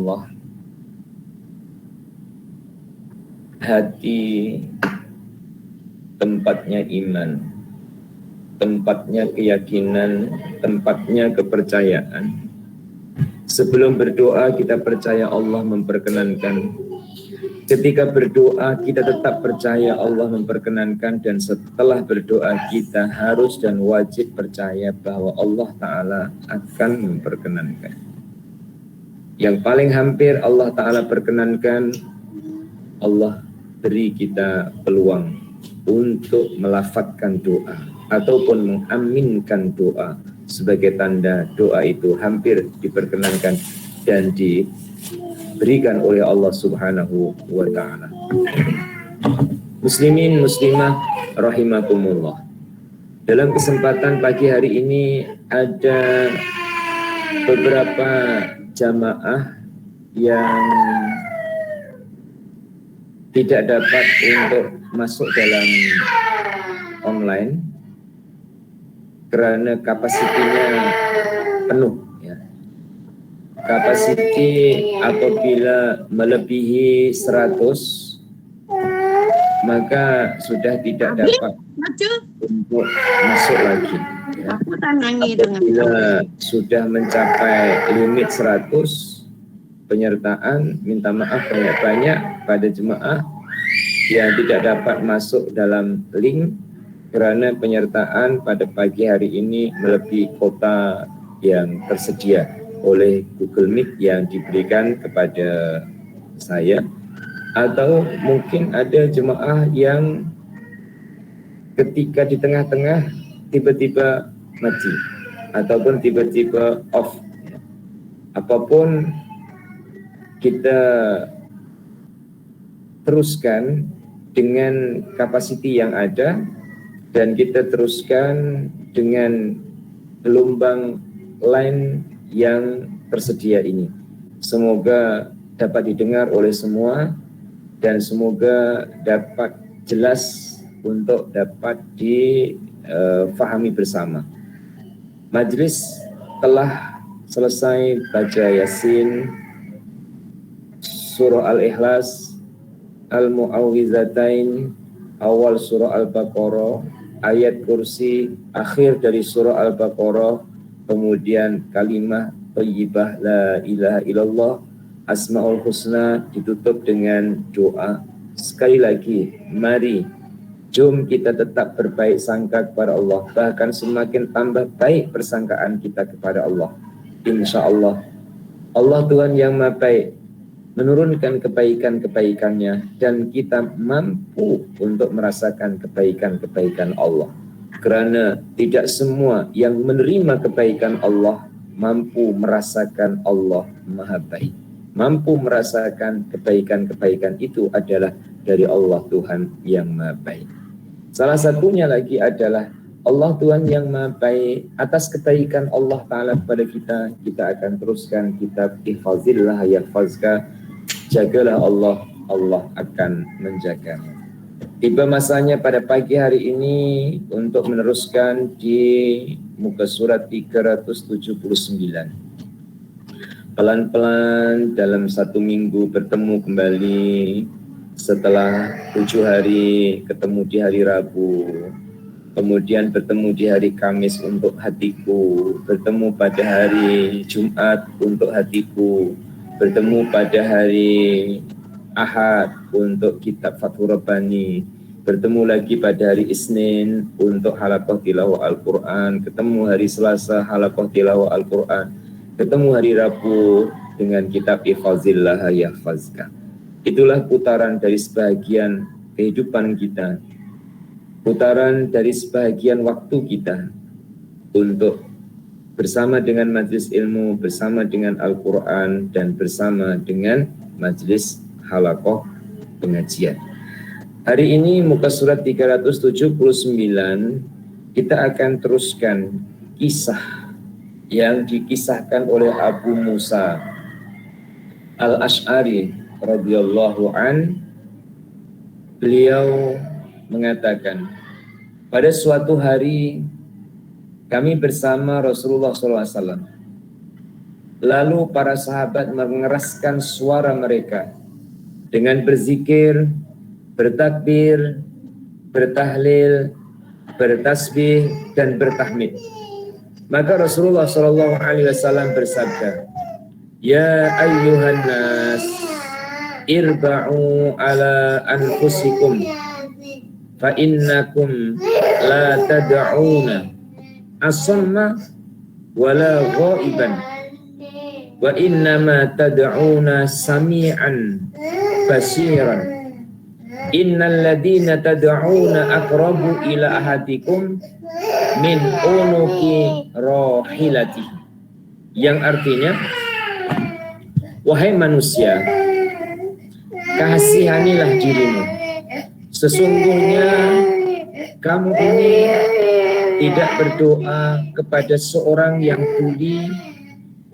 Allah, hati tempatnya iman, tempatnya keyakinan, tempatnya kepercayaan. Sebelum berdoa kita percaya Allah memperkenankan. Ketika berdoa kita tetap percaya Allah memperkenankan, dan setelah berdoa kita harus dan wajib percaya bahwa Allah Ta'ala akan memperkenankan. Yang paling hampir Allah Ta'ala perkenankan, Allah beri kita peluang untuk melafadzkan doa ataupun mengaminkan doa sebagai tanda doa itu hampir diperkenankan dan diberikan oleh Allah Subhanahu wa Ta'ala. Muslimin muslimah rahimakumullah. Dalam kesempatan pagi hari ini ada beberapa jamaah yang tidak dapat untuk masuk dalam online karena kapasitinya penuh ya. Kapasiti apabila melebihi 100 maka sudah tidak dapat untuk masuk lagi ya. Apabila sudah mencapai limit 100 penyertaan, minta maaf banyak-banyak pada jemaah yang tidak dapat masuk dalam link karena penyertaan pada pagi hari ini melebihi kuota yang tersedia oleh Google Meet yang diberikan kepada saya. Atau mungkin ada jemaah yang ketika di tengah-tengah tiba-tiba mati ataupun tiba-tiba off. Apapun kita teruskan dengan kapasiti yang ada dan kita teruskan dengan gelombang line yang tersedia ini. Semoga dapat didengar oleh semua dan semoga dapat jelas untuk dapat difahami bersama. Majelis telah selesai baca Yasin, surah Al-Ikhlas, Al-Mu'awwizatain, awal surah Al-Baqarah, ayat kursi, akhir dari surah Al-Baqarah, kemudian kalimah thayyibah la ilaha illallah, Asmaul Husna, ditutup dengan doa. Sekali lagi, mari jom kita tetap berbaik sangka kepada Allah, bahkan semakin tambah baik persangkaan kita kepada Allah. Insya Allah, Allah Tuhan yang Maha Baik menurunkan kebaikan-kebaikannya dan kita mampu untuk merasakan kebaikan-kebaikan Allah. Karena tidak semua yang menerima kebaikan Allah mampu merasakan Allah Maha Baik. Mampu merasakan kebaikan-kebaikan itu adalah dari Allah Tuhan yang Maha Baik. Salah satunya lagi adalah Allah Tuhan yang Maha Baik. Atas kebaikan Allah Ta'ala kepada kita, kita akan teruskan kitab Ihfazillah Yahfazka. Jagalah Allah, Allah akan menjagamu. Tiba masanya pada pagi hari ini untuk meneruskan di muka surat 379. Pelan-pelan dalam 1 minggu bertemu kembali setelah 7 hari ketemu di hari Rabu, kemudian bertemu di hari Kamis untuk hatiku, bertemu pada hari Jumat untuk hatiku, bertemu pada hari Ahad untuk kitab Fathur Rabbani, bertemu lagi pada hari Isnin untuk halaqah tilawah Al-Quran, ketemu hari Selasa halaqah tilawah Al-Quran, ketemu hari Rabu dengan kitab Ihfazillah Yahfazka. Itulah putaran dari sebahagian kehidupan kita, putaran dari sebahagian waktu kita untuk bersama dengan majelis ilmu, bersama dengan Al-Quran, dan bersama dengan majelis halaqah pengajian. Hari ini muka surat 379 kita akan teruskan kisah yang dikisahkan oleh Abu Musa Al-Asy'ari radhiyallahu an. Beliau mengatakan, pada suatu hari kami bersama Rasulullah SAW Lalu para sahabat mengeraskan suara mereka dengan berzikir, bertakbir, bertahlil, bertasbih, dan bertahmid. Maka Rasulullah SAW bersabda, "Ya ayyuhan nas, irba'u ala anfusikum, fa innakum la tad'una asamma wala ghaiban, wa innama tad'una sami'an basiran. Innal ladina tad'una aqrabu ila ahadikum min unuki rohilati." Yang artinya, wahai manusia, kasihanilah dirimu. Sesungguhnya kamu ini tidak berdoa kepada seorang yang tuli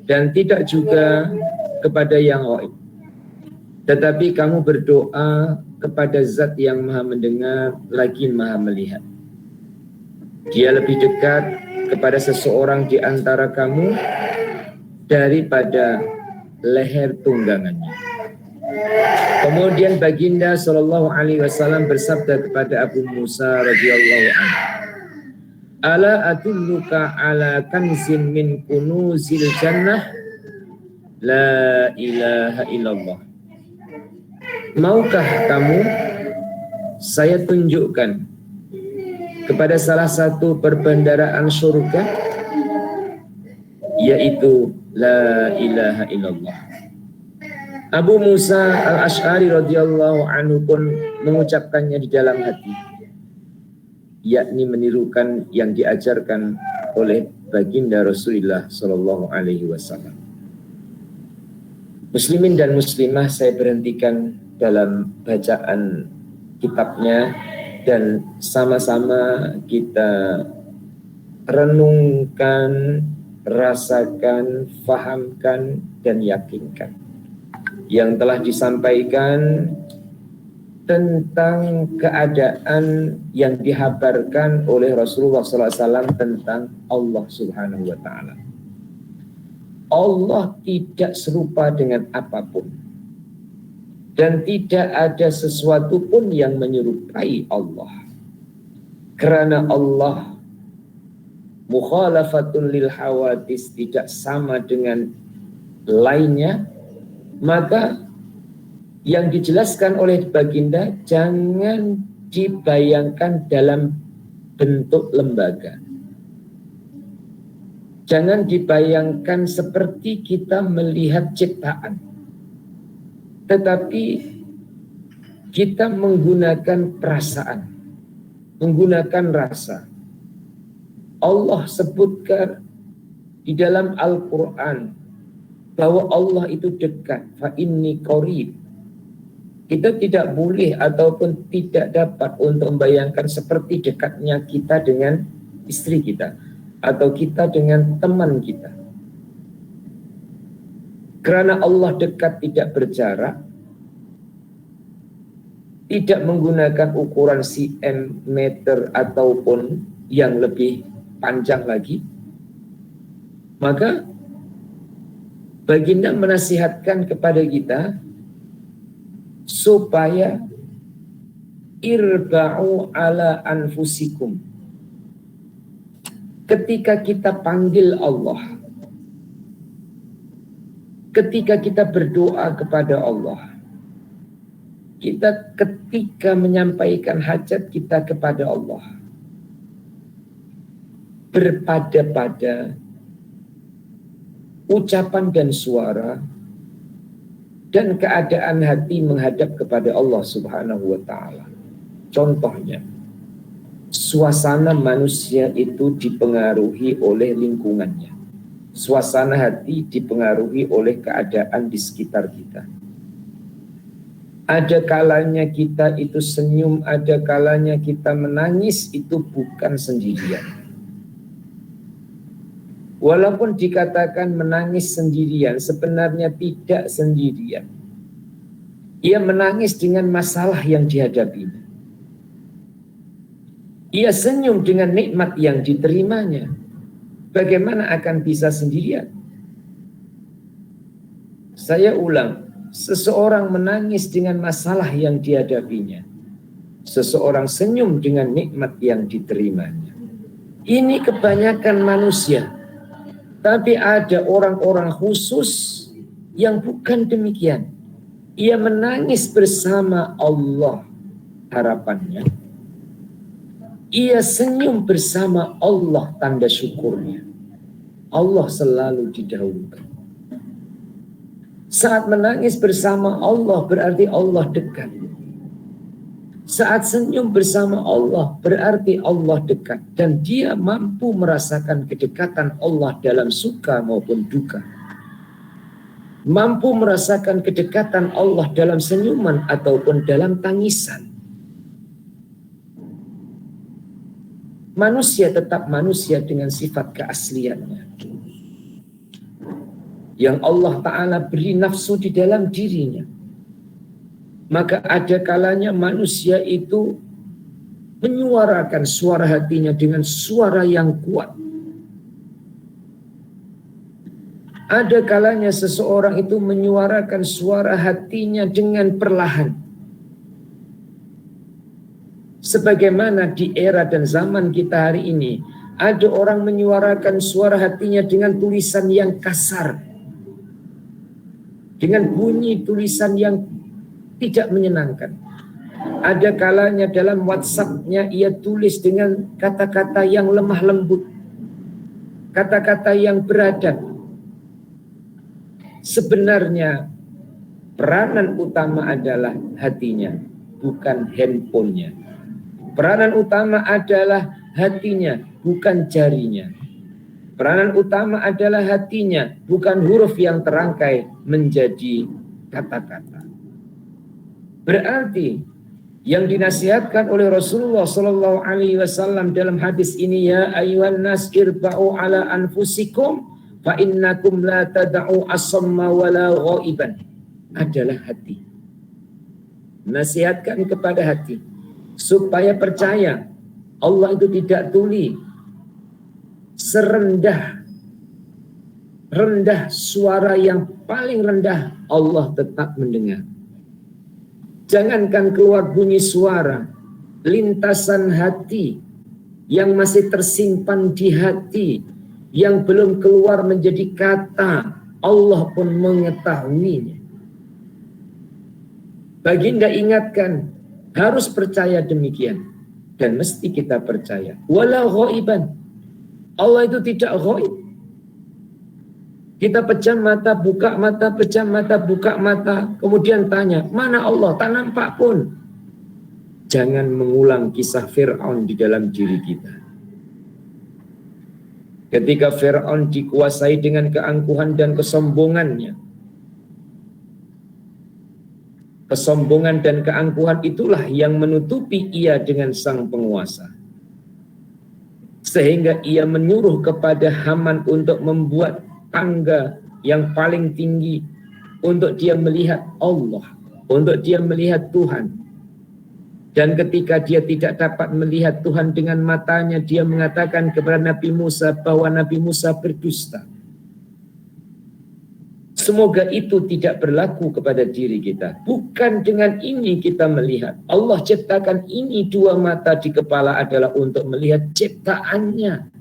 dan tidak juga kepada yang ghaib, tetapi kamu berdoa kepada Zat yang Maha Mendengar lagi Maha Melihat. Dia lebih dekat kepada seseorang di antara kamu daripada leher tunggangannya. Kemudian baginda Shallallahu Alaihi Wasallam bersabda kepada Abu Musa radhiyallahu anhu, "Ala adulluka ala kanzin min kunuzil jannah, la ilaha illallah." Maukah kamu saya tunjukkan kepada salah satu perbendaharaan surga, yaitu la ilaha illallah. Abu Musa al-Ash'ari radhiyallahu anhu pun mengucapkannya di dalam hati, yakni menirukan yang diajarkan oleh baginda Rasulullah Shallallahu Alaihi Wasallam. Muslimin dan muslimah, saya berhentikan dalam bacaan kitabnya dan sama-sama kita renungkan, rasakan, fahamkan, dan yakinkan yang telah disampaikan tentang keadaan yang dihabarkan oleh Rasulullah SAW tentang Allah Subhanahu wa Ta'ala. Allah tidak serupa dengan apapun, dan tidak ada sesuatu pun yang menyerupai Allah. Karena Allah mukhalafatun lil hawadis, tidak sama dengan lainnya, maka yang dijelaskan oleh baginda jangan dibayangkan dalam bentuk lembaga. Jangan dibayangkan seperti kita melihat ciptaan, tetapi kita menggunakan perasaan, menggunakan rasa. Allah sebutkan di dalam Al-Quran bahwa Allah itu dekat, fa inni qarib. Kita tidak boleh ataupun tidak dapat untuk membayangkan seperti dekatnya kita dengan istri kita atau kita dengan teman kita. Karena Allah dekat, tidak berjarak, tidak menggunakan ukuran cm, meter ataupun yang lebih panjang lagi, maka baginda menasihatkan kepada kita supaya irba'u ala anfusikum. Ketika kita panggil Allah, ketika kita berdoa kepada Allah, kita ketika menyampaikan hajat kita kepada Allah, berpada-pada ucapan dan suara dan keadaan hati menghadap kepada Allah Subhanahu wa Ta'ala. Contohnya, suasana manusia itu dipengaruhi oleh lingkungannya. Suasana hati dipengaruhi oleh keadaan di sekitar kita. Ada kalanya kita itu senyum, ada kalanya kita menangis, itu bukan sendirian. Walaupun dikatakan menangis sendirian, sebenarnya tidak sendirian. Ia menangis dengan masalah yang dihadapinya. Ia senyum dengan nikmat yang diterimanya. Bagaimana akan bisa sendirian? Saya ulang, seseorang menangis dengan masalah yang dihadapinya. Seseorang senyum dengan nikmat yang diterimanya. Ini kebanyakan manusia. Tapi ada orang-orang khusus yang bukan demikian. Ia menangis bersama Allah harapannya. Ia senyum bersama Allah tanda syukurnya. Allah selalu didahulukan. Saat menangis bersama Allah berarti Allah dekat. Saat senyum bersama Allah berarti Allah dekat. Dan dia mampu merasakan kedekatan Allah dalam suka maupun duka. Mampu merasakan kedekatan Allah dalam senyuman ataupun dalam tangisan. Manusia tetap manusia dengan sifat keasliannya. Yang Allah Ta'ala beri nafsu di dalam dirinya. Maka ada kalanya manusia itu menyuarakan suara hatinya dengan suara yang kuat. Ada kalanya seseorang itu menyuarakan suara hatinya dengan perlahan. Sebagaimana di era dan zaman kita hari ini, ada orang menyuarakan suara hatinya dengan tulisan yang kasar. Dengan bunyi tulisan yang tidak menyenangkan. Ada kalanya dalam WhatsApp-nya ia tulis dengan kata-kata yang lemah lembut. Kata-kata yang beradab. Sebenarnya peranan utama adalah hatinya, bukan handphonenya. Peranan utama adalah hatinya, bukan jarinya. Peranan utama adalah hatinya, bukan huruf yang terangkai menjadi kata-kata. Berarti yang dinasihatkan oleh Rasulullah Sallallahu Alaihi Wasallam dalam hadis ini, ya ayyuhan nas irba'u ala anfusikum fa innakum la tad'u asamma wala ghaiban, adalah hati. Nasihatkan kepada hati supaya percaya Allah itu tidak tuli. Serendah suara yang paling rendah Allah tetap mendengar. Jangankan keluar bunyi suara, lintasan hati yang masih tersimpan di hati, yang belum keluar menjadi kata, Allah pun mengetahuinya. Baginda ingatkan, harus percaya demikian. Dan mesti kita percaya. Walau ghaiban. Allah itu tidak ghaib. Kita pejam mata, buka mata, pejam mata, buka mata. Kemudian tanya, mana Allah? Tak nampak pun. Jangan mengulang kisah Fir'aun di dalam diri kita. Ketika Fir'aun dikuasai dengan keangkuhan dan kesombongannya. Kesombongan dan keangkuhan itulah yang menutupi ia dengan sang penguasa. Sehingga ia menyuruh kepada Haman untuk membuat tangga yang paling tinggi untuk dia melihat Allah, untuk dia melihat Tuhan. Dan ketika dia tidak dapat melihat Tuhan dengan matanya, dia mengatakan kepada Nabi Musa bahwa Nabi Musa berdusta. Semoga itu tidak berlaku kepada diri kita. Bukan dengan ini kita melihat. Allah ciptakan ini dua mata di kepala adalah untuk melihat ciptaannya.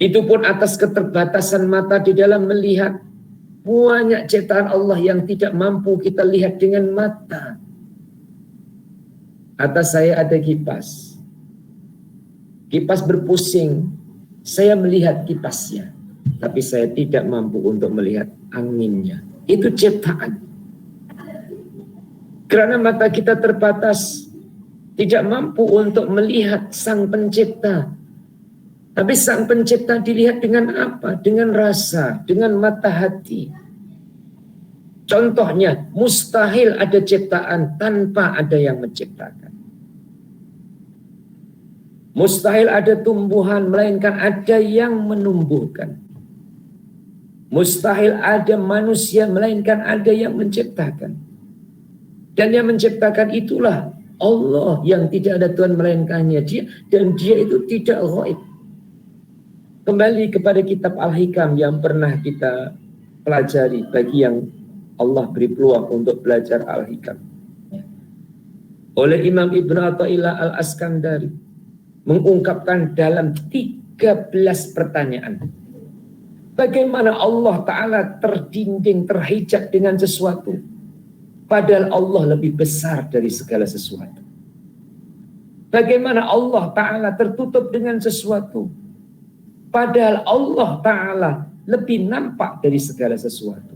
Itu pun atas keterbatasan mata di dalam melihat. Banyak ciptaan Allah yang tidak mampu kita lihat dengan mata. Atas saya ada kipas. Kipas berpusing. Saya melihat kipasnya. Tapi saya tidak mampu untuk melihat anginnya. Itu ciptaan. Karena mata kita terbatas. Tidak mampu untuk melihat sang pencipta. Tapi sang pencipta dilihat dengan apa? Dengan rasa, dengan mata hati. Contohnya, mustahil ada ciptaan tanpa ada yang menciptakan. Mustahil ada tumbuhan, melainkan ada yang menumbuhkan. Mustahil ada manusia, melainkan ada yang menciptakan. Dan yang menciptakan itulah Allah, yang tidak ada Tuhan melainkannya dia, dan dia itu tidak ghaib. Kembali kepada kitab Al-Hikam yang pernah kita pelajari bagi yang Allah beri peluang untuk belajar Al-Hikam. Oleh Imam Ibn Athaillah Al-Askandari mengungkapkan dalam 13 pertanyaan bagaimana Allah Ta'ala terdinding, terhijab dengan sesuatu, padahal Allah lebih besar dari segala sesuatu. Bagaimana Allah Ta'ala tertutup dengan sesuatu, padahal Allah Ta'ala lebih nampak dari segala sesuatu.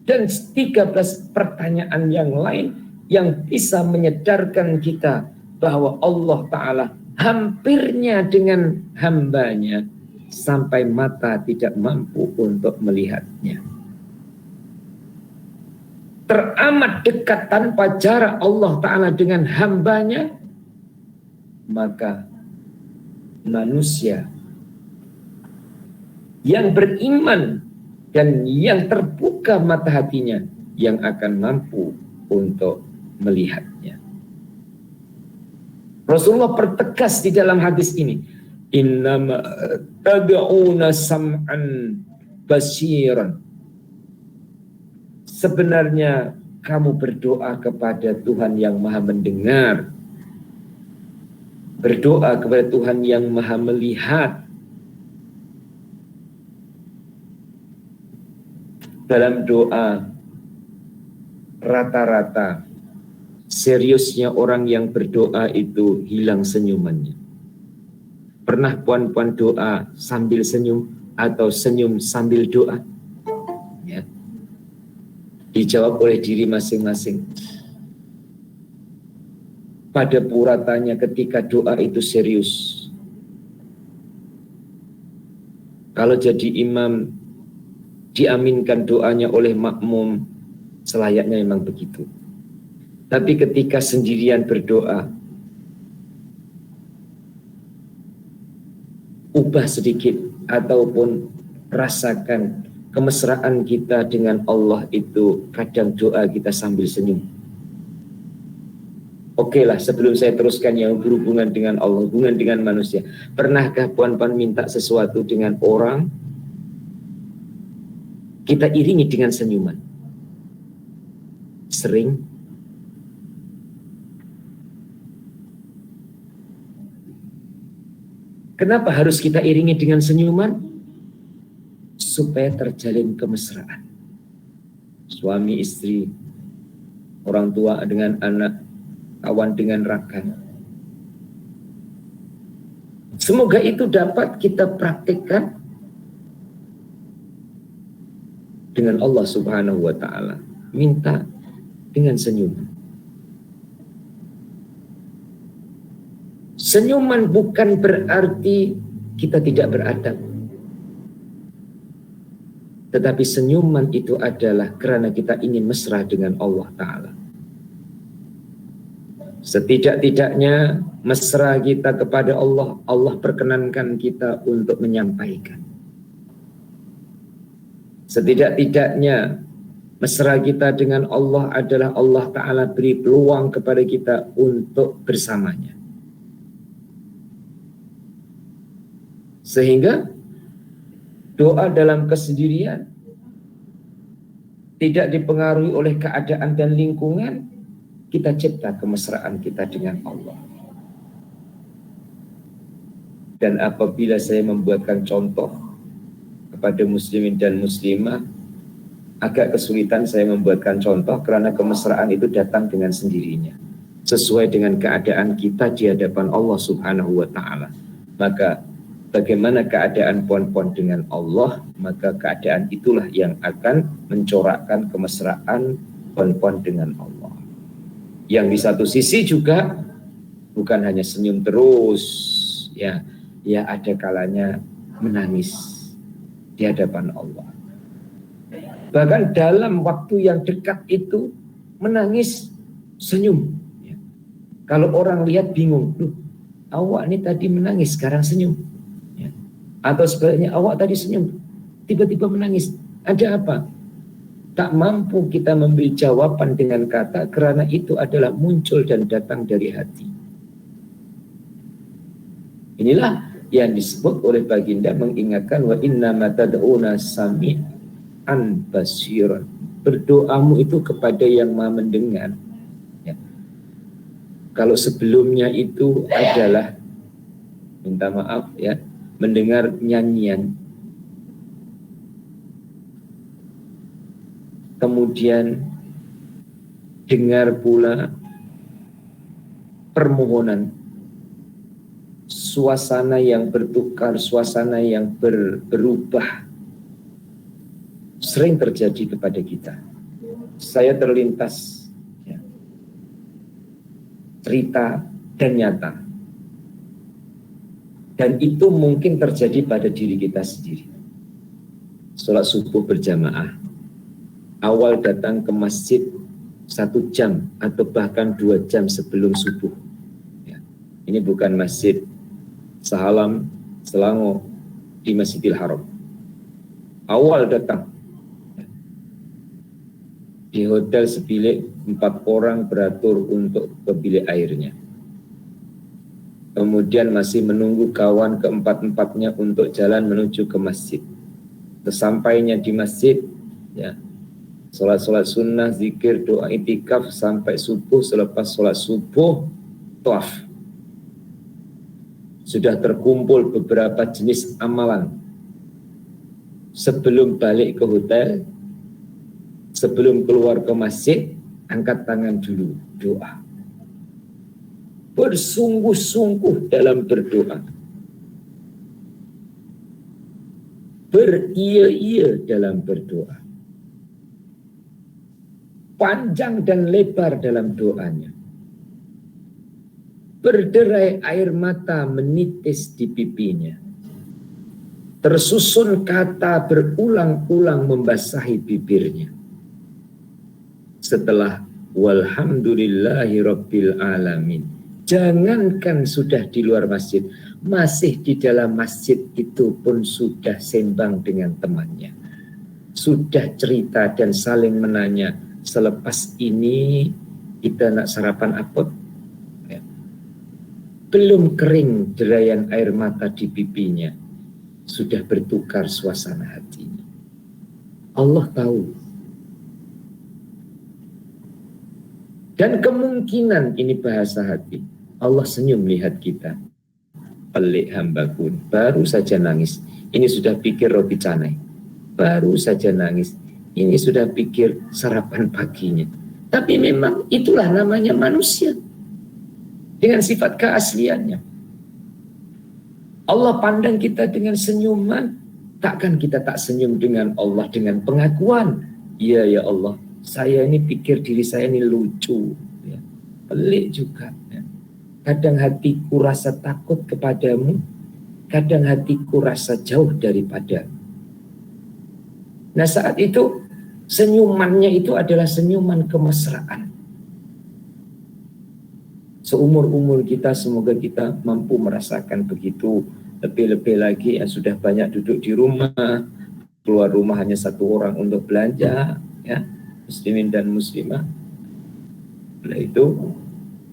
Dan 13 pertanyaan yang lain yang bisa menyadarkan kita bahwa Allah Ta'ala hampirnya dengan hambanya sampai mata tidak mampu untuk melihatnya. Teramat dekat tanpa jarak Allah Ta'ala dengan hambanya, maka manusia yang beriman dan yang terbuka mata hatinya yang akan mampu untuk melihatnya. Rasulullah pertegas di dalam hadis ini, innama tad'una sam'an basiran. Sebenarnya kamu berdoa kepada Tuhan yang maha mendengar, berdoa kepada Tuhan yang maha melihat. Dalam doa, rata-rata seriusnya orang yang berdoa itu hilang senyumannya. Pernah puan-puan doa sambil senyum atau senyum sambil doa? Ya. Dijawab oleh diri masing-masing. Pada puratanya ketika doa itu serius. Kalau jadi imam, diaminkan doanya oleh makmum, selayaknya memang begitu. Tapi ketika sendirian berdoa, ubah sedikit ataupun rasakan kemesraan kita dengan Allah itu. Kadang doa kita sambil senyum. Oke lah, sebelum saya teruskan yang berhubungan dengan Allah, hubungan dengan manusia. Pernahkah puan-puan minta sesuatu dengan orang, kita iringi dengan senyuman? Sering. Kenapa harus kita iringi dengan senyuman? Supaya terjalin kemesraan. Suami istri, orang tua dengan anak, kawan dengan rakan. Semoga itu dapat kita praktikkan dengan Allah Subhanahu wa Ta'ala. Minta dengan senyuman. Senyuman bukan berarti kita tidak beradab. Tetapi senyuman itu adalah karena kita ingin mesra dengan Allah Ta'ala. Setidak-tidaknya mesra kita kepada Allah, Allah perkenankan kita untuk menyampaikan. Setidak-tidaknya mesra kita dengan Allah adalah Allah Ta'ala beri peluang kepada kita untuk bersamanya. Sehingga doa dalam kesendirian tidak dipengaruhi oleh keadaan dan lingkungan, kita cipta kemesraan kita dengan Allah. Dan apabila saya membuatkan contoh kepada muslimin dan muslimah, agak kesulitan saya membuatkan contoh karena kemesraan itu datang dengan sendirinya, sesuai dengan keadaan kita di hadapan Allah Subhanahu wa Ta'ala. Maka bagaimana keadaan puan-puan dengan Allah, maka keadaan itulah yang akan mencorakkan kemesraan puan-puan dengan Allah. Yang di satu sisi juga bukan hanya senyum terus, ya ada kalanya menangis di hadapan Allah. Bahkan dalam waktu yang dekat itu menangis, senyum. Ya. Kalau orang lihat bingung, loh, awak ini tadi menangis, sekarang senyum. Ya. Atau sebaliknya, awak tadi senyum, tiba-tiba menangis. Ada apa? Tak mampu kita memberi jawaban dengan kata, karena itu adalah muncul dan datang dari hati. Inilah yang disebut oleh baginda mengingatkan wa inna ma tad'una sami'an basiran. Berdoamu itu kepada yang Maha mendengar. Ya. Kalau sebelumnya itu adalah minta maaf ya, mendengar nyanyian, kemudian dengar pula permohonan, suasana yang bertukar, suasana yang berubah, sering terjadi kepada kita. Saya terlintas ya, cerita dan nyata, dan itu mungkin terjadi pada diri kita sendiri. Sholat subuh berjamaah, awal datang ke masjid 1 jam atau bahkan 2 jam sebelum subuh ya. Ini bukan masjid Sahalam Selangor, di Masjidil Haram. Awal datang di hotel sebilik, 4 orang beratur untuk ke bilik airnya. Kemudian masih menunggu kawan keempat-empatnya untuk jalan menuju ke masjid. Sesampainya di masjid ya, sholat sunnah, zikir, doa, itikaf sampai subuh. Selepas sholat subuh, tawaf. Sudah terkumpul beberapa jenis amalan. Sebelum balik ke hotel, sebelum keluar ke masjid, angkat tangan dulu, doa. Bersungguh-sungguh dalam berdoa. Beria-ia dalam berdoa. Panjang dan lebar dalam doanya. Berderai air mata menitis di pipinya. Tersusun kata berulang-ulang membasahi bibirnya. Setelah walhamdulillahi rabbil alamin. Jangankan sudah di luar masjid, masih di dalam masjid itu pun sudah sembang dengan temannya. Sudah cerita dan saling menanya, selepas ini kita nak sarapan apa? Ya. Belum kering derayan air mata di pipinya, sudah bertukar suasana hatinya. Allah tahu. Dan kemungkinan ini bahasa hati. Allah senyum melihat kita. Pelik hambaku, baru saja nangis. Ini sudah pikir roti canai. Baru saja nangis. Ini sudah pikir sarapan paginya. Tapi memang itulah namanya manusia. Dengan sifat keasliannya. Allah pandang kita dengan senyuman. Takkan kita tak senyum dengan Allah dengan pengakuan. Iya ya Allah, saya ini pikir diri saya ini lucu. Ya. Pelik juga. Ya. Kadang hatiku rasa takut kepadamu. Kadang hatiku rasa jauh daripada. Nah saat itu senyumannya itu adalah senyuman kemesraan. Seumur-umur kita semoga kita mampu merasakan begitu. Lebih-lebih lagi yang sudah banyak duduk di rumah, keluar rumah hanya 1 orang untuk belanja, ya, muslimin dan muslimah. Nah itu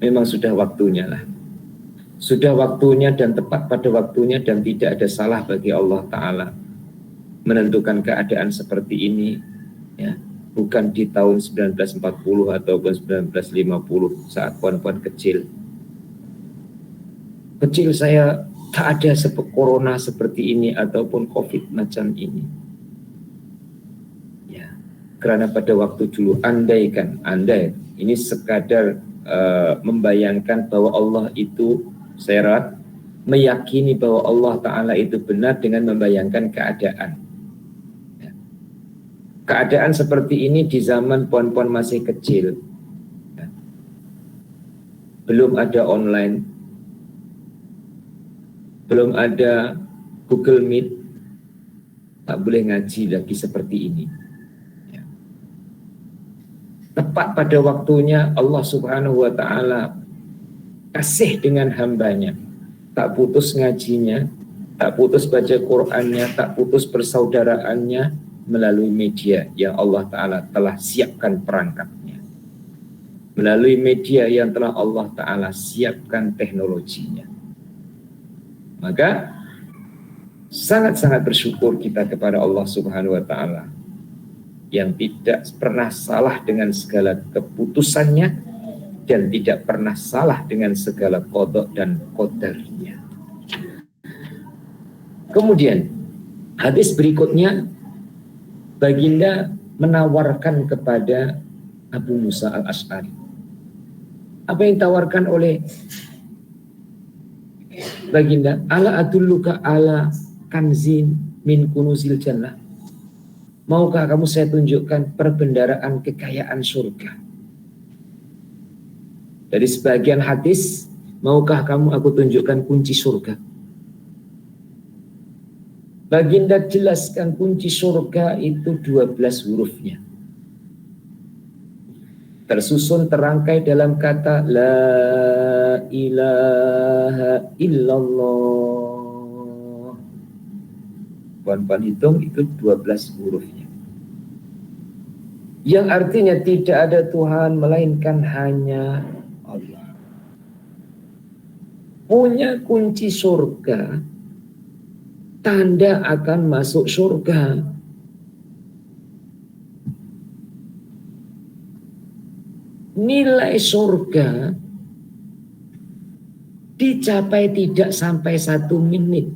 memang sudah waktunya lah. Sudah waktunya dan tepat pada waktunya dan tidak ada salah bagi Allah Ta'ala menentukan keadaan seperti ini, ya. Bukan di tahun 1940 ataupun 1950 saat puan-puan kecil. Kecil saya tak ada corona seperti ini ataupun COVID macam ini. Ya, karena pada waktu dulu andai ini sekadar membayangkan bahwa Allah itu serat, meyakini bahwa Allah Ta'ala itu benar dengan membayangkan keadaan. Keadaan seperti ini di zaman puan-puan masih kecil. Belum ada online, belum ada Google Meet, tak boleh ngaji lagi seperti ini. Tepat pada waktunya Allah Subhanahu wa Ta'ala kasih dengan hambanya, tak putus ngajinya, tak putus baca Qur'annya, tak putus persaudaraannya melalui media yang Allah Ta'ala telah siapkan perangkatnya, melalui media yang telah Allah Ta'ala siapkan teknologinya. Maka Sangat-sangat bersyukur kita kepada Allah Subhanahu wa Ta'ala yang tidak pernah salah dengan segala keputusannya dan tidak pernah salah dengan segala qada dan qadarnya. Kemudian hadis berikutnya, Baginda menawarkan kepada Abu Musa al-Asy'ari. Apa yang ditawarkan oleh Baginda? Ala adulluka ala kanzin min kunuzil jannah. Maukah kamu saya tunjukkan perbendaraan kekayaan surga? Dari sebagian hadis, maukah kamu aku tunjukkan kunci surga? Baginda jelaskan kunci surga itu 12 hurufnya. Tersusun terangkai dalam kata La ilaha illallah. Puan-puan hitung itu 12 hurufnya. Yang artinya tidak ada Tuhan melainkan hanya Allah. Punya kunci surga, tanda akan masuk surga. Nilai surga dicapai tidak sampai 1 menit.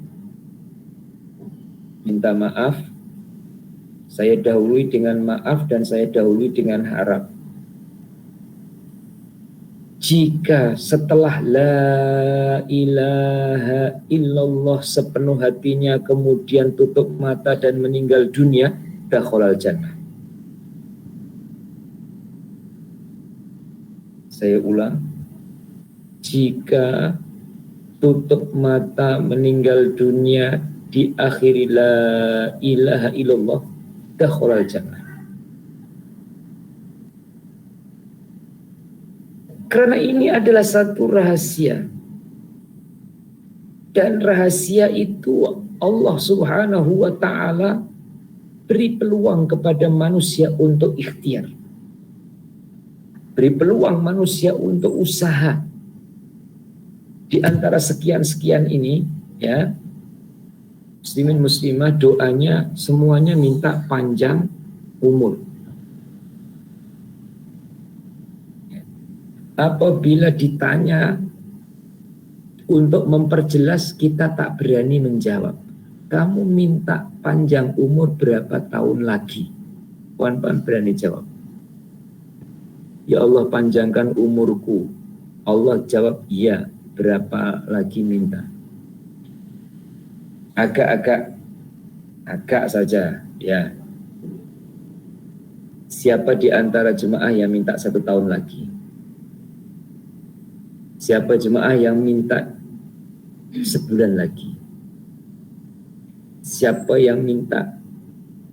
Minta maaf, saya dahului dengan maaf dan saya dahului dengan harap. Jika setelah la ilaha illallah sepenuh hatinya kemudian tutup mata dan meninggal dunia, dakhalal jannah. Saya ulang, jika tutup mata meninggal dunia diakhiri la ilaha illallah, dakhalal jannah. Karena ini adalah satu rahasia. Dan rahasia itu Allah Subhanahu wa Ta'ala beri peluang kepada manusia untuk ikhtiar. Beri peluang manusia untuk usaha. Di antara sekian-sekian ini, ya, muslimin muslimah doanya semuanya minta panjang umur. Apabila ditanya untuk memperjelas, kita tak berani menjawab. Kamu minta panjang umur berapa tahun lagi? Puan-puan berani jawab. Ya Allah, panjangkan umurku. Allah jawab, iya, berapa lagi minta? Agak saja, ya. Siapa di antara jemaah yang minta 1 tahun lagi? Siapa jemaah yang minta sebulan lagi? Siapa yang minta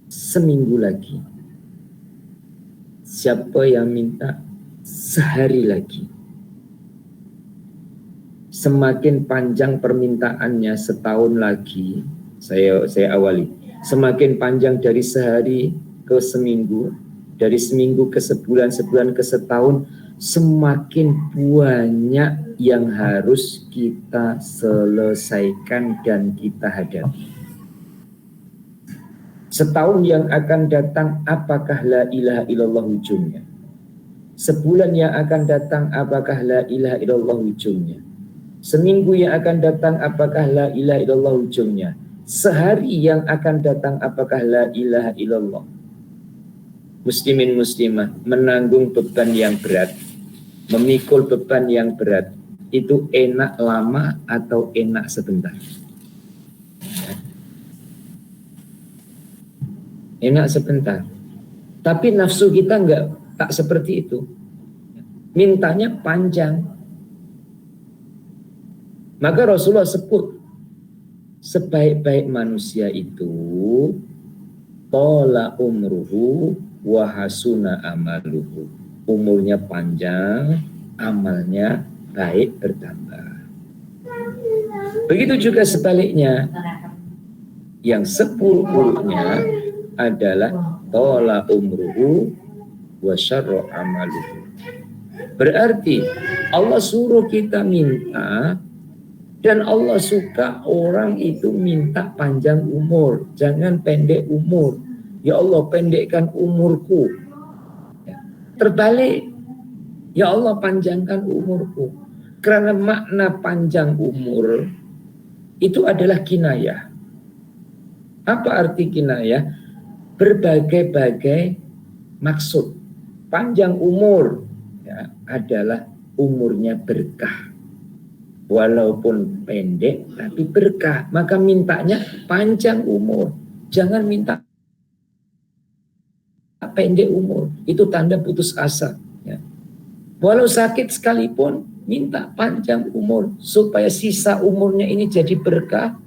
seminggu lagi? Siapa yang minta sehari lagi? Semakin panjang permintaannya setahun lagi, saya awali. Semakin panjang dari sehari ke seminggu, dari seminggu ke sebulan, sebulan ke setahun, semakin banyak yang harus kita selesaikan dan kita hadapi. Setahun yang akan datang, apakah la ilaha illallah ujungnya? Sebulan yang akan datang, apakah la ilaha illallah ujungnya? Seminggu yang akan datang, apakah la ilaha illallah ujungnya? Sehari yang akan datang, apakah la ilaha illallah? Muslimin muslimah, menanggung beban yang berat, memikul beban yang berat, itu enak lama atau enak sebentar? Enak sebentar. Tapi nafsu kita tak seperti itu. Mintanya panjang. Maka Rasulullah sebut, sebaik-baik manusia itu tola umruhu wa hasuna amaluhu. Umurnya panjang, amalnya baik bertambah. Begitu juga sebaliknya, yang seburuk-buruknya adalah tola umruhu wa syarru amaluhu. Berarti Allah suruh kita minta Dan Allah suka orang itu minta panjang umur, jangan pendek umur. Ya Allah, pendekkan umurku. Ya. Terbalik, ya Allah, panjangkan umurku. Karena makna panjang umur itu adalah kinayah. Apa arti kinayah? Berbagai-bagai maksud. Panjang umur ya, adalah umurnya berkah. Walaupun pendek tapi berkah, maka mintanya panjang umur. Jangan minta pendek umur, itu tanda putus asa ya. Walau sakit sekalipun minta panjang umur supaya sisa umurnya ini jadi berkah,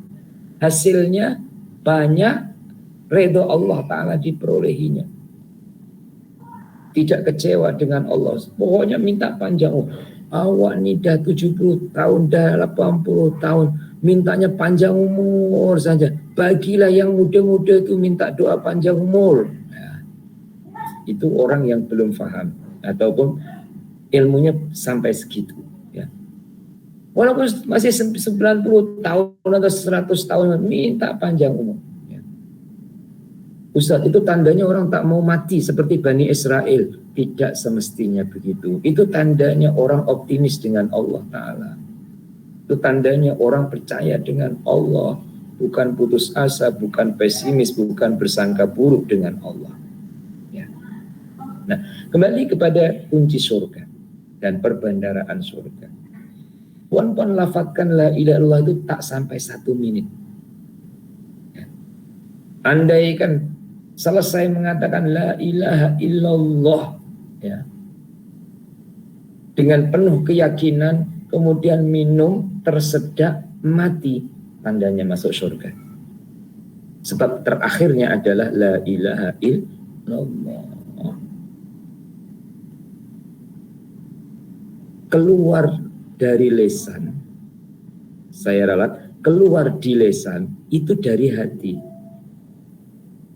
hasilnya banyak, ridho Allah Ta'ala diperolehinya, tidak kecewa dengan Allah. Pokoknya minta panjang umur. Awak nih dah 70 tahun, dah 80 tahun, mintanya panjang umur saja. Bagilah yang muda-muda itu minta doa panjang umur. Nah, itu orang yang belum paham ataupun ilmunya sampai segitu ya. Walaupun masih 90 tahun atau 100 tahun minta panjang umur ya. Ustaz, itu tandanya orang tak mau mati seperti Bani Israel. Tidak semestinya begitu. Itu tandanya orang optimis dengan Allah Ta'ala. Itu tandanya orang percaya dengan Allah. Bukan putus asa, bukan pesimis, bukan bersangka buruk dengan Allah ya. Nah, kembali kepada kunci surga dan perbendaharaan surga. Puan-puan lafazkan la ilaha illallah itu tak sampai 1 menit ya. Andai kan selesai mengatakan la ilaha illallah ya, dengan penuh keyakinan, kemudian minum, tersedak, mati, tandanya masuk surga. Sebab terakhirnya adalah la ilaha illallah. Keluar dari lesan, saya ralat, keluar di lesan itu dari hati.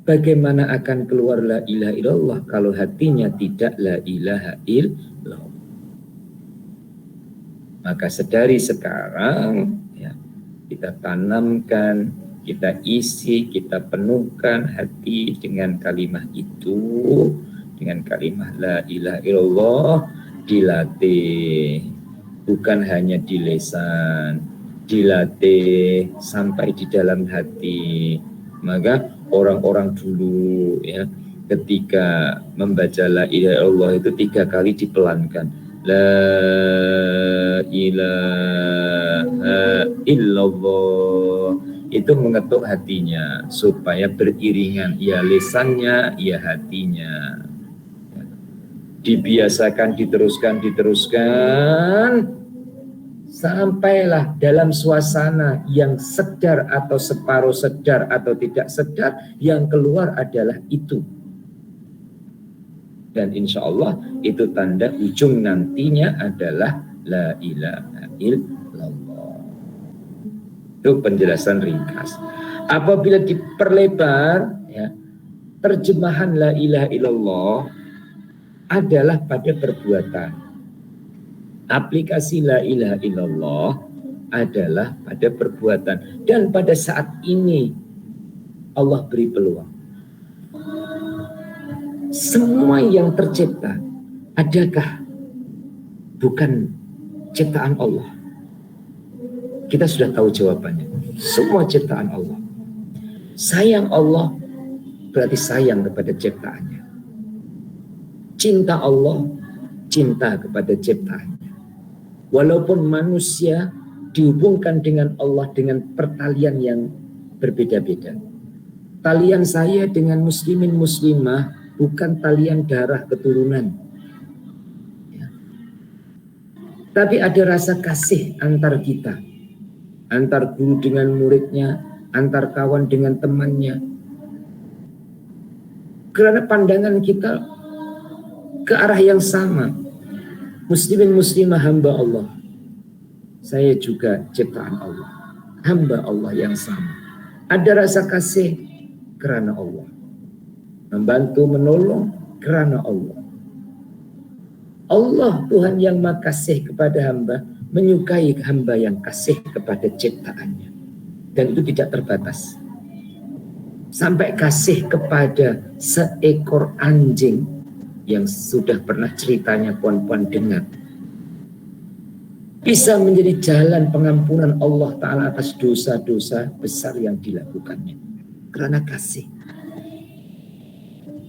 Bagaimana akan keluar la ilaha illallah kalau hatinya tidak la ilaha illallah? Maka sedari sekarang ya, kita tanamkan, kita isi, kita penuhkan hati dengan kalimat itu, dengan kalimat la ilaha illallah, dilatih, bukan hanya di lisan, dilatih sampai di dalam hati. Maka orang-orang dulu ya, ketika membaca la ilaha illallah itu 3 kali dipelankan. La ilaha illallah. Itu mengetuk hatinya supaya beriringan, ya lisannya, ya hatinya. Dibiasakan, diteruskan, sampailah dalam suasana yang sedar atau separuh sedar atau tidak sedar, yang keluar adalah itu. Dan insya Allah itu tanda ujung nantinya adalah la ilaha illallah. Itu penjelasan ringkas. Apabila diperlebar, ya, terjemahan la ilaha illallah adalah pada perbuatan. Aplikasi la ilaha illallah adalah pada perbuatan. Dan pada saat ini Allah beri peluang. Semua yang tercipta, adakah bukan ciptaan Allah? Kita sudah tahu jawabannya. Semua ciptaan Allah. Sayang Allah berarti sayang kepada ciptaannya. Cinta Allah, cinta kepada ciptaannya. Walaupun manusia dihubungkan dengan Allah dengan pertalian yang berbeda-beda. Talian saya dengan muslimin muslimah bukan talian darah keturunan. Ya. Tapi ada rasa kasih antar kita. Antar guru dengan muridnya, antar kawan dengan temannya. Karena pandangan kita ke arah yang sama. Muslimin muslimah hamba Allah. Saya juga ciptaan Allah. Hamba Allah yang sama. Ada rasa kasih karena Allah. Membantu menolong karena Allah. Allah Tuhan yang Maha Kasih kepada hamba menyukai hamba yang kasih kepada ciptaannya, dan itu tidak terbatas. Sampai kasih kepada seekor anjing yang sudah pernah ceritanya puan-puan dengar, bisa menjadi jalan pengampunan Allah Ta'ala atas dosa-dosa besar yang dilakukannya karena kasih.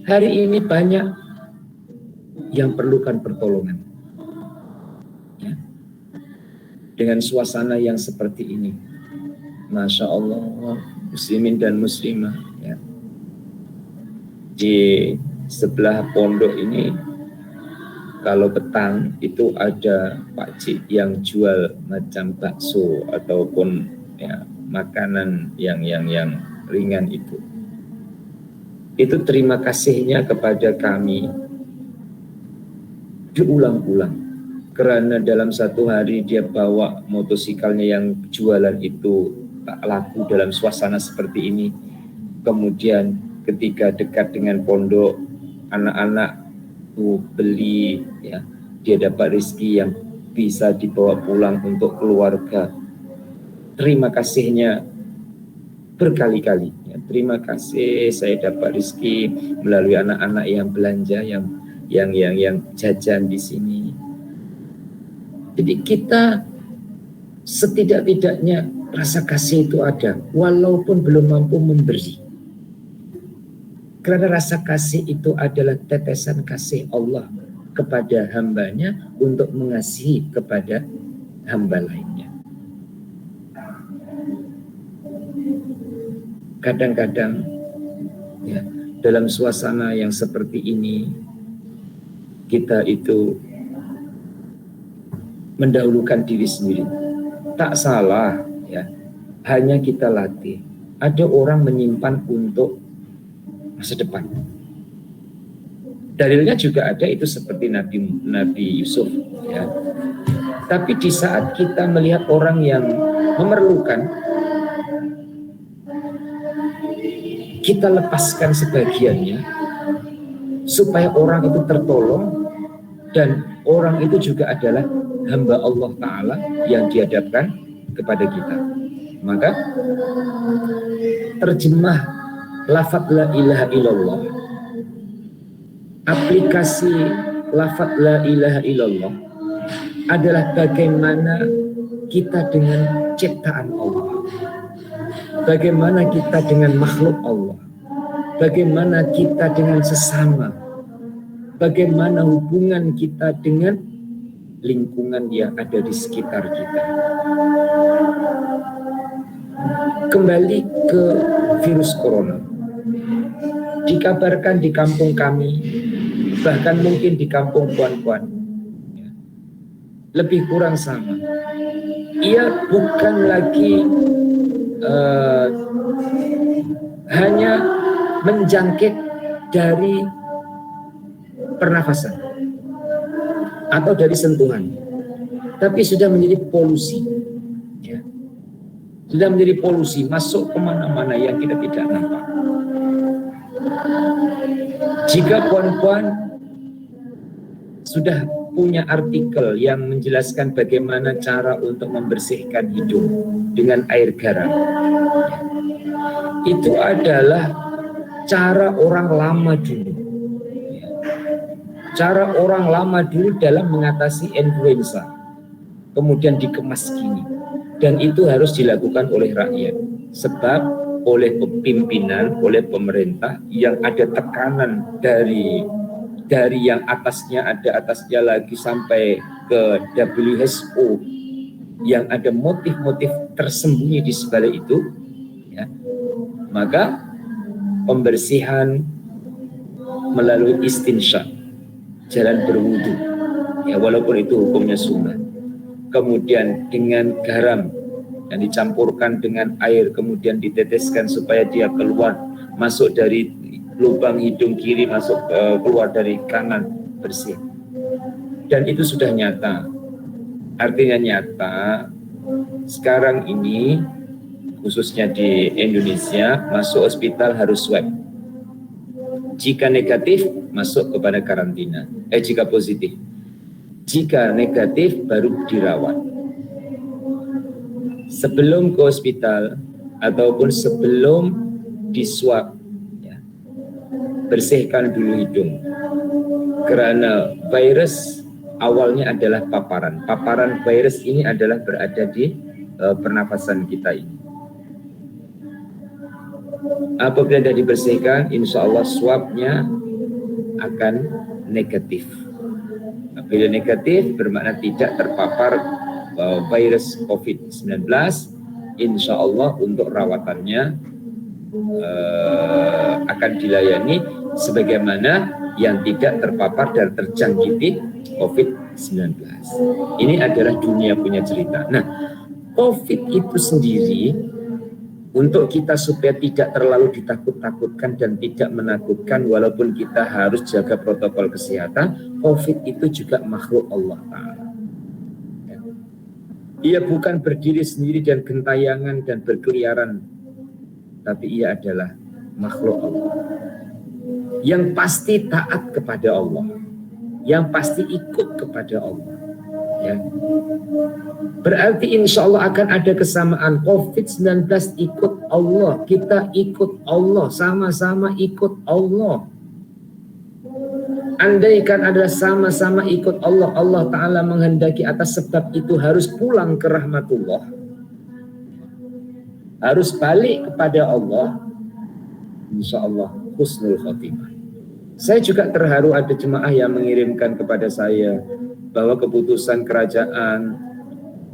Hari ini banyak yang perlukan pertolongan ya. Dengan suasana yang seperti ini, Masya Allah, muslimin dan muslimah ya. Di sebelah pondok ini kalau petang itu ada pakcik yang jual macam bakso ataupun ya, makanan yang ringan itu. Itu terima kasihnya kepada kami diulang-ulang, karena dalam satu hari dia bawa motorsikalnya yang jualan itu tak laku dalam suasana seperti ini. Kemudian ketika dekat dengan pondok, anak-anak tuh beli ya, dia dapat rezeki yang bisa dibawa pulang untuk keluarga. Terima kasihnya berkali-kali ya. Terima kasih saya dapat rezeki melalui anak-anak yang belanja, yang jajan di sini. Jadi kita setidak-tidaknya rasa kasih itu ada walaupun belum mampu memberi. Karena rasa kasih itu adalah tetesan kasih Allah kepada hambanya untuk mengasihi kepada hamba lainnya. Kadang-kadang ya, dalam suasana yang seperti ini kita itu mendahulukan diri sendiri. Tak salah ya, hanya kita latih. Ada orang menyimpan untuk masa depan. Dalilnya juga ada, itu seperti Nabi Yusuf ya. Tapi di saat kita melihat orang yang memerlukan, kita lepaskan sebagiannya supaya orang itu tertolong, dan orang itu juga adalah hamba Allah Ta'ala yang dihadapkan kepada kita. Maka terjemah lafaz la ilaha illallah, aplikasi lafaz la ilaha illallah adalah bagaimana kita dengan ciptaan Allah, bagaimana kita dengan makhluk Allah, bagaimana kita dengan sesama, bagaimana hubungan kita dengan lingkungan yang ada di sekitar kita. Kembali ke virus corona. Dikabarkan di kampung kami, bahkan mungkin di kampung puan-puan, lebih kurang sama. Ia bukan lagi hanya menjangkit dari pernafasan atau dari sentuhan, tapi sudah menjadi polusi ya. Sudah menjadi polusi, masuk kemana-mana yang kita tidak nampak. Jika puan-puan sudah punya artikel yang menjelaskan bagaimana cara untuk membersihkan hidung dengan air garam, itu adalah cara orang lama dulu. Cara orang lama dulu dalam mengatasi influenza, kemudian dikemas gini, dan itu harus dilakukan oleh rakyat, sebab oleh pimpinan, oleh pemerintah yang ada tekanan dari yang atasnya, ada atasnya lagi sampai ke WHO, yang ada motif-motif tersembunyi di sebalik itu ya. Maka pembersihan melalui istinsya, jalan berwudu ya, walaupun itu hukumnya sunnah, kemudian dengan garam yang dicampurkan dengan air, kemudian diteteskan supaya dia keluar, masuk dari lubang hidung kiri, masuk keluar dari kanan, bersih. Dan itu sudah nyata. Artinya nyata, sekarang ini khususnya di Indonesia, masuk hospital harus swab. Jika negatif, masuk kepada karantina. Jika positif. Jika negatif baru dirawat. Sebelum ke hospital ataupun sebelum diswab, ya, bersihkan dulu hidung. Karena virus awalnya adalah paparan. Paparan virus ini adalah berada di pernafasan kita ini. Apabila sudah dibersihkan, insya Allah swabnya akan negatif. Apabila negatif bermakna tidak terpapar virus COVID-19, insya Allah untuk rawatannya akan dilayani sebagaimana yang tidak terpapar dan terjangkiti COVID-19. Ini adalah dunia punya cerita. Nah, COVID itu sendiri untuk kita supaya tidak terlalu ditakut-takutkan dan tidak menakutkan, walaupun kita harus jaga protokol kesehatan, COVID itu juga makhluk Allah Ta'ala. Ia bukan berdiri sendiri dan gentayangan dan berkeliaran, tapi ia adalah makhluk Allah. Yang pasti taat kepada Allah, yang pasti ikut kepada Allah. Ya. Berarti insya Allah akan ada kesamaan. COVID-19 ikut Allah, kita ikut Allah, sama-sama ikut Allah. Andaikan adalah sama-sama ikut Allah, Allah Ta'ala menghendaki atas sebab itu harus pulang ke rahmatullah, harus balik kepada Allah, insya Allah husnul khotimah. Saya juga terharu ada jemaah yang mengirimkan kepada saya bahwa keputusan kerajaan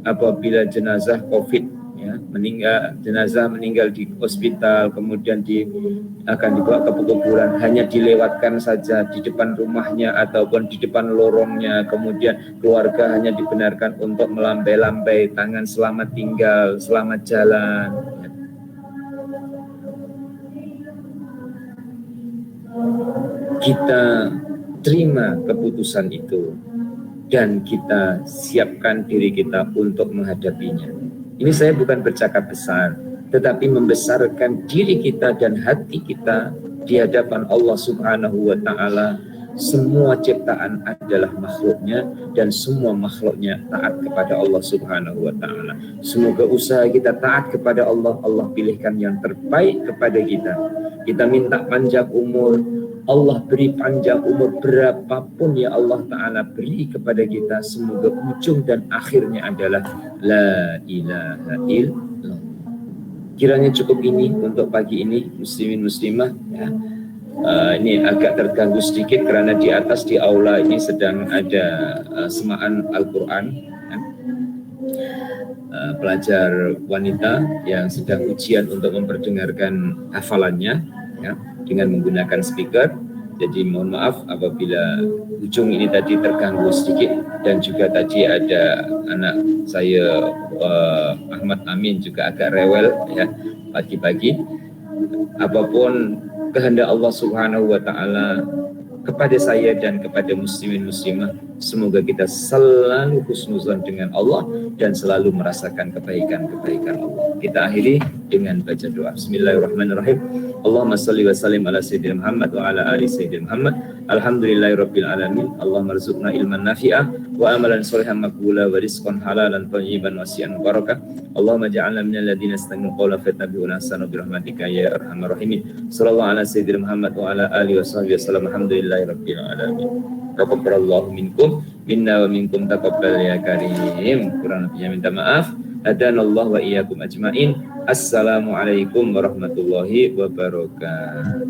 apabila jenazah COVID, ya, jenazah meninggal di hospital, kemudian akan dibawa ke pekuburan, hanya dilewatkan saja di depan rumahnya ataupun di depan lorongnya, kemudian keluarga hanya dibenarkan untuk melambai-lambai tangan selamat tinggal, selamat jalan. Kita terima keputusan itu dan kita siapkan diri kita untuk menghadapinya. Ini saya bukan bercakap besar, tetapi membesarkan diri kita dan hati kita di hadapan Allah Subhanahu wa Ta'ala. Semua ciptaan adalah makhluknya dan semua makhluknya taat kepada Allah Subhanahu wa Ta'ala. Semoga usaha kita taat kepada Allah, Allah pilihkan yang terbaik kepada kita. Kita minta panjang umur, Allah beri panjang umur berapapun ya Allah Ta'ala beri kepada kita. Semoga ujung dan akhirnya adalah La ilaha illallah. Kiranya cukup ini untuk pagi ini, muslimin muslimah, ya. Ini agak terganggu sedikit karena di atas di aula ini sedang ada semaan Al-Quran, ya. Pelajar wanita yang sedang ujian untuk memperdengarkan hafalannya, ya, dengan menggunakan speaker. Jadi mohon maaf apabila ujung ini tadi terganggu sedikit, dan juga tadi ada anak saya Ahmad Amin juga agak rewel, ya, pagi-pagi. Apapun kehendak Allah Subhanahu wa Ta'ala kepada saya dan kepada muslimin muslimah, semoga kita selalu husnuzan dengan Allah dan selalu merasakan kebaikan-kebaikan Allah. Kita akhiri dengan baca doa. Bismillahirrahmanirrahim. Allahumma salli wa sallim ala sayyidina Muhammad wa ala ali sayyidina Muhammad. Alhamdulillahirabbil alamin. Allahumma rzuqna ilman nafi'ah wa amalan sholihan maqbula wa rizqan halalan thayyiban wasi'an barakah. Allahumma ja'alna minal ladzina yastami'una qawla fayattabi'una ahsana bi rahmatika ya arhamar rahimin. Sallallahu ala sayyidina Muhammad wa ala alihi washabihi wasallam. Alhamdulillahirabbil alamin. Taqabbalallahu minkum minna wa minkum taqabbal ya karim. Kurang lebihnya minta maaf. Hadanallahu wa iyyakum ajmain. Assalamualaikum warahmatullahi wabarakatuh.